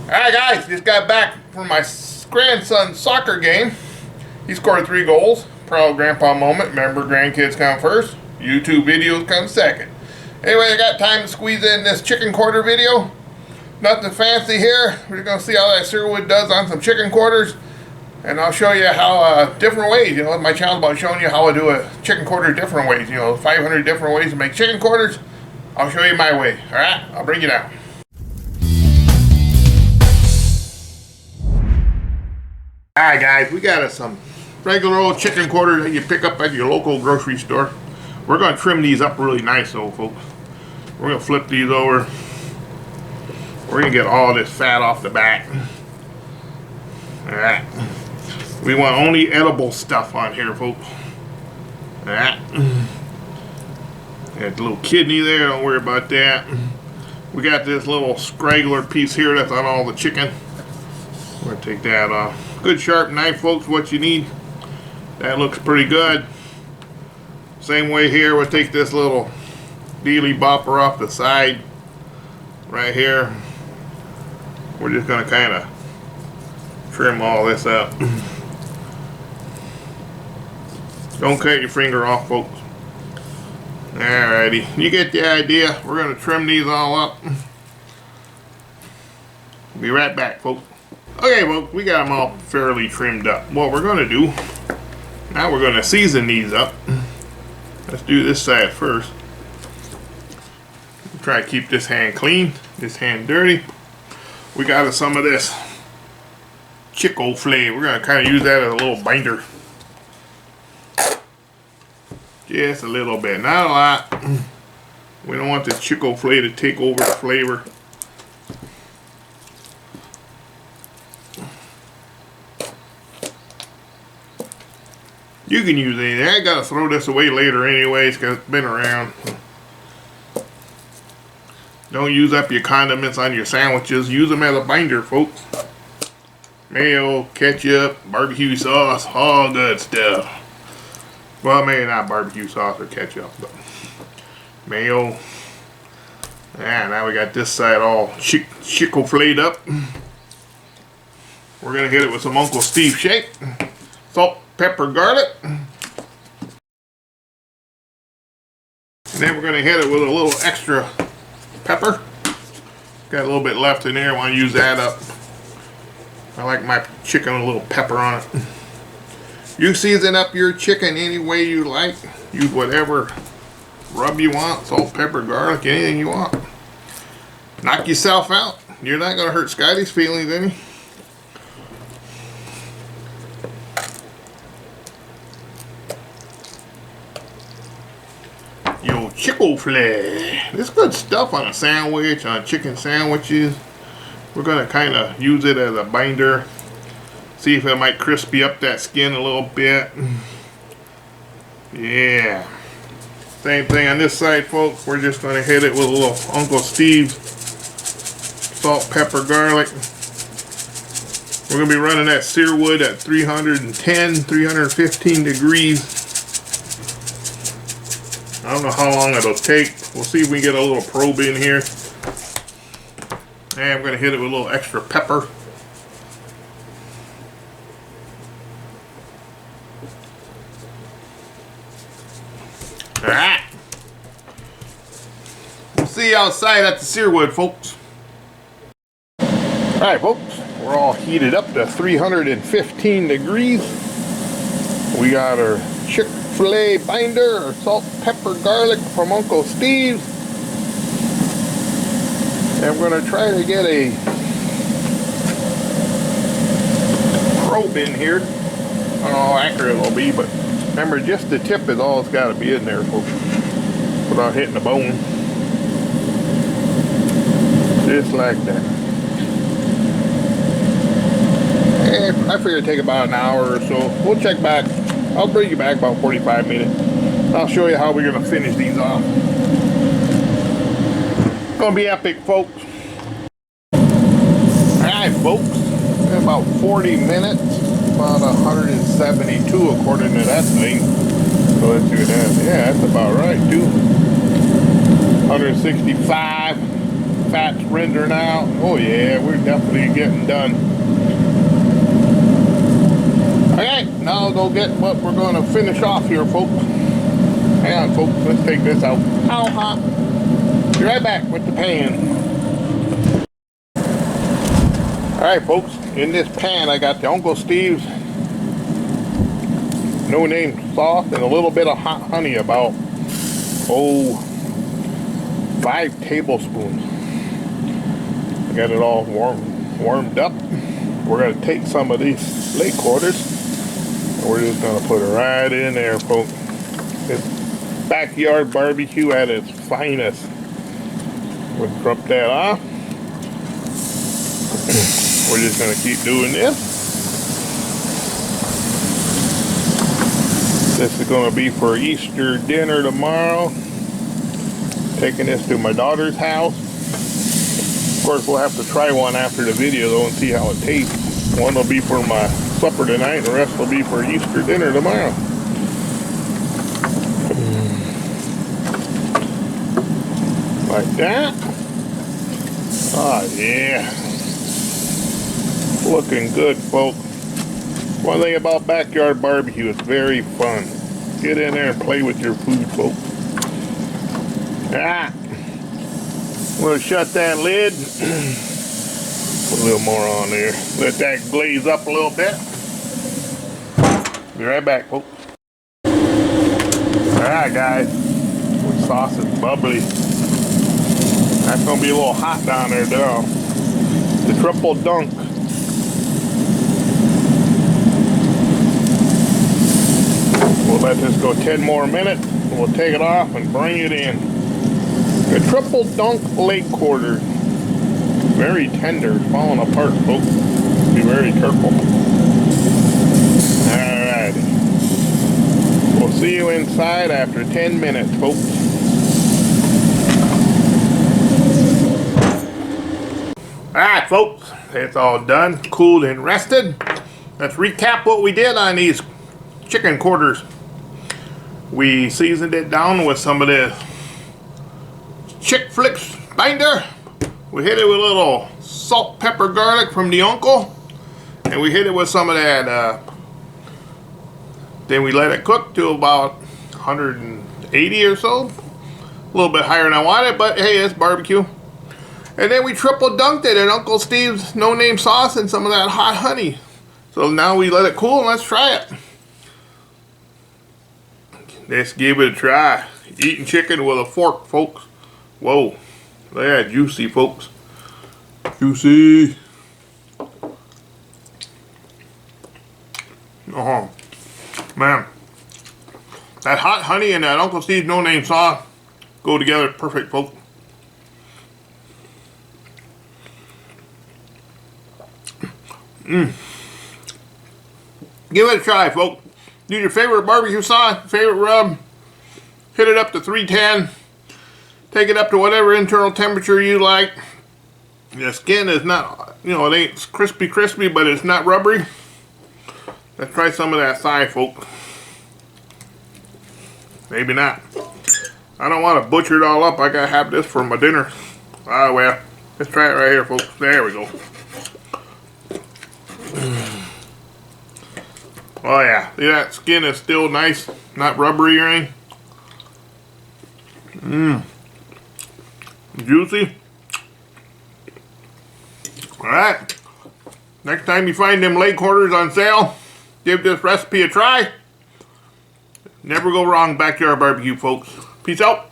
Alright guys, just got back from my grandson's soccer game. He scored 3 goals. Proud grandpa moment. Remember, grandkids come first. YouTube videos come second. Anyway, I got time to squeeze in this chicken quarter video. Nothing fancy here. We're going to see how that Searwood does on some chicken quarters. And I'll show you how different ways. You know, my channel about showing you how I do a chicken quarter different ways. You know, 500 different ways to make chicken quarters. I'll show you my way. Alright, I'll bring you down. Alright guys, we got some regular old chicken quarters that you pick up at your local grocery store. We're going to trim these up really nice though, folks. We're going to flip these over. We're going to get all this fat off the back. Alright. We want only edible stuff on here, folks. Alright. Got a little kidney there, don't worry about that. We got this little scraggler piece here that's on all the chicken. We're going to take that off. Good sharp knife, folks, what you need. That looks pretty good. Same way here, we'll take this little dealy bopper off the side right here. We're just going to kind of trim all this up. Don't cut your finger off, folks. Alrighty, you get the idea. We're going to trim these all up. Be right back, folks. Okay, folks, we got them all fairly trimmed up. What we're going to do, now we're going to season these up. Let's do this side first. Try to keep this hand clean, this hand dirty. We got some of this chicken flay. We're going to kind of use that as a little binder. Just a little bit, not a lot. We don't want the chicken flay to take over the flavor. You can use anything. I gotta throw this away later anyways because it's been around. Don't use up your condiments on your sandwiches. Use them as a binder, folks. Mayo, ketchup, barbecue sauce, all good stuff. Well, maybe not barbecue sauce or ketchup, but mayo. And now we got this side all chicken flayed up. We're gonna hit it with some Uncle Steve shake. Salt, pepper, garlic. And then we're going to hit it with a little extra pepper. Got a little bit left in there. I want to use that up. I like my chicken with a little pepper on it. You season up your chicken any way you like. Use whatever rub you want. Salt, pepper, garlic, anything you want. Knock yourself out. You're not going to hurt Scotty's feelings any. Yo, chicken flay. This good stuff on a sandwich, on chicken sandwiches. We're going to kind of use it as a binder. See if it might crispy up that skin a little bit. Yeah. Same thing on this side, folks. We're just going to hit it with a little Uncle Steve's salt, pepper, garlic. We're going to be running that Searwood at 310, 315 degrees. I don't know how long it'll take. We'll see if we can get a little probe in here. And I'm going to hit it with a little extra pepper. Alright. We'll see you outside at the Searwood, folks. Alright, folks. We're all heated up to 315 degrees. We got our Chick-fil-A binder, or salt, pepper, garlic from Uncle Steve's. And we're going to try to get a probe in here. I don't know how accurate it'll be, but remember, just the tip is all it's got to be in there, folks, without hitting the bone. Just like that. And I figure it'd take about an hour or so. We'll check back. I'll bring you back about 45 minutes. I'll show you how we're going to finish these off. It's going to be epic, folks. Alright, folks. About 40 minutes. About 172 according to that thing. So let's see what that is. Yeah, that's about right, too. 165. fat's rendering out. Oh yeah, we're definitely getting done. Okay, now I'll go get what we're going to finish off here, folks. Hang on, folks. Let's take this out. How hot? Be right back with the pan. Alright, folks. In this pan, I got the Uncle Steve's no name sauce and a little bit of hot honey, about 5 tablespoons. I got it all warmed up. We're going to take some of these leg quarters and we're just going to put it right in there, folks. It's backyard barbecue at its finest. We'll drop that off. We're just going to keep doing this. This is going to be for Easter dinner tomorrow. Taking this to my daughter's house. Of course, we'll have to try one after the video though and see how it tastes. One will be for my supper tonight, and the rest will be for Easter dinner tomorrow. Like that. Oh yeah. Looking good, folks. One thing about backyard barbecue, it's very fun. Get in there and play with your food, folks. Ah, I'm gonna shut that lid. Put a little more on there. Let that glaze up a little bit. Be right back, folks. Alright, guys. The sauce is bubbly. That's gonna be a little hot down there, though. The triple dunk. We'll let this go 10 more minutes. We'll take it off and bring it in. The triple dunk leg quarter. Very tender. It's falling apart, folks. Be very careful. Alright. We'll see you inside after 10 minutes, folks. Alright, folks. It's all done. Cooled and rested. Let's recap what we did on these chicken quarters. We seasoned it down with some of the Chick Flicks binder. We hit it with a little salt, pepper, garlic from the uncle. And we hit it with some of that. Then we let it cook to about 180 or so. A little bit higher than I wanted, but hey, it's barbecue. And then we triple dunked it in Uncle Steve's no name sauce and some of that hot honey. So now we let it cool and let's try it. Let's give it a try. Eating chicken with a fork, folks. Whoa. Look at that, juicy, folks. Juicy. Oh, man. That hot honey and that Uncle Steve's no name sauce go together perfect, folks. Give it a try, folks. Use your favorite barbecue sauce, favorite rub. Hit it up to 310. Take it up to whatever internal temperature you like. The skin is not, it ain't crispy, but it's not rubbery. Let's try some of that thigh, folks. Maybe not. I don't want to butcher it all up. I gotta have this for my dinner. Ah, well. Let's try it right here, folks. There we go. Oh yeah, see that skin is still nice, not rubbery or anything. Juicy. Alright, next time you find them leg quarters on sale, give this recipe a try. Never go wrong backyard barbecue, folks. Peace out.